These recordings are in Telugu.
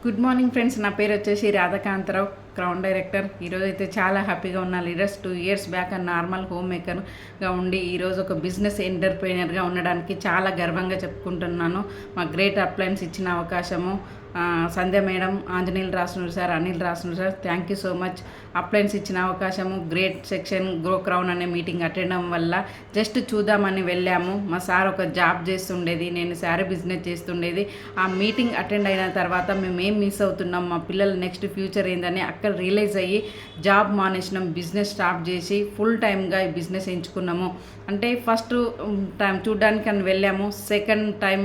Good morning friends. నా పేరు వచ్చేసి రాధాకాంతరావు, క్రౌన్ డైరెక్టర్. ఈరోజు అయితే చాలా హ్యాపీగా ఉన్నా. Leaders 2 years back normal home మేకర్గా ఉండి ఈరోజు ఒక బిజినెస్ ఎంటర్ప్రైనర్గా ఉండడానికి చాలా గర్వంగా చెప్పుకుంటున్నాను. మా గ్రేట్ అప్లయన్స్ ఇచ్చిన అవకాశము Sandhya madam, Anjaneyulu Rasunuru sir, Anil Rasunuru sir, thank you so much. Appliances ఇచ్చిన అవకాశము గ్రేట్ సెక్షన్ గ్రో క్రౌన్ అనే మీటింగ్ అటెండ్ అవ్వడం వల్ల జస్ట్ చూద్దామని వెళ్ళాము. మా సార్ ఒక జాబ్ చేస్తుండేది, నేను శారీ బిజినెస్ చేస్తుండేది. ఆ మీటింగ్ అటెండ్ అయిన తర్వాత మేము ఏం మిస్ అవుతున్నాం, మా పిల్లల నెక్స్ట్ ఫ్యూచర్ ఏందని అక్కడ రియలైజ్ అయ్యి జాబ్ మానేసినాం, బిజినెస్ స్టార్ట్ చేసి ఫుల్ టైమ్గా ఈ బిజినెస్ ఎంచుకున్నాము. అంటే ఫస్ట్ టైం చూడడానికి అని వెళ్ళాము. సెకండ్ టైం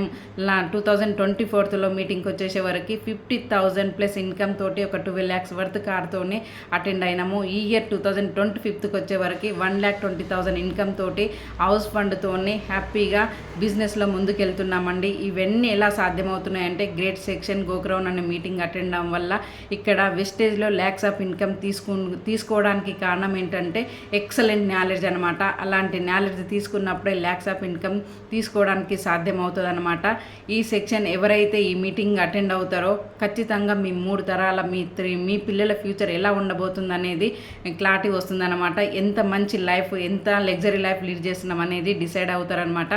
2024లో మీటింగ్కి వచ్చేసేవరకు 50,000 ప్లస్ ఇన్కమ్ తోటి ఒక 12 lakhs వర్త్ కార్తోనే అటెండ్ అయినాము. ఈ ఇయర్ 2025కి వచ్చేవరకు 1,20,000 ఇన్కమ్ తోటి హౌస్ ఫండ్తోనే హ్యాపీగా బిజినెస్లో ముందుకెళ్తున్నామండి. ఇవన్నీ ఎలా సాధ్యమవుతున్నాయంటే గ్రేట్ సెక్షన్ గోక్రౌన్ అనే మీటింగ్ అటెండ్ అవ్వడం వల్ల. ఇక్కడ వెస్టేజ్లో ల్యాక్స్ ఆఫ్ ఇన్కమ్ తీసుకోవడానికి కారణం ఏంటంటే ఎక్సలెంట్ నాలెడ్జ్ అనమాట. అలాంటి నాలెడ్జ్ తీసుకున్నప్పుడే ల్యాక్స్ ఆఫ్ ఇన్కమ్ తీసుకోవడానికి సాధ్యమవుతుంది అనమాట. ఈ సెక్షన్ ఎవరైతే ఈ మీటింగ్ అటెండ్ అవుతారో ఖచ్చితంగా మీ 3 తరాల మీ పిల్లల ఫ్యూచర్ ఎలా ఉండబోతుంది అనేది క్లారిటీ వస్తుందన్నమాట. ఎంత మంచి లైఫ్, ఎంత లగ్జరీ లైఫ్ లీడ్ చేస్తున్నాం అనేది డిసైడ్ అవుతారనమాట.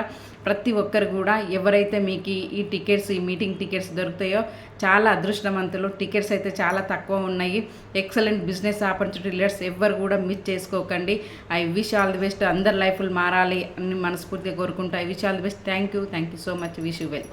ప్రతి ఒక్కరు కూడా ఎవరైతే మీకు ఈ టికెట్స్, ఈ మీటింగ్ టికెట్స్ దొరుకుతాయో చాలా అదృష్టవంతులు. టికెట్స్ అయితే చాలా తక్కువ ఉన్నాయి. ఎక్సలెంట్ బిజినెస్ ఆపర్చునిటీ లీడర్స్ ఎవ్వరు కూడా మిస్ చేసుకోకండి. I wish all the best. అందరి లైఫ్లు మారాలి అని మనస్ఫూర్తిగా కోరుకుంటా. I wish all the best. Thank you so much. Wish you well.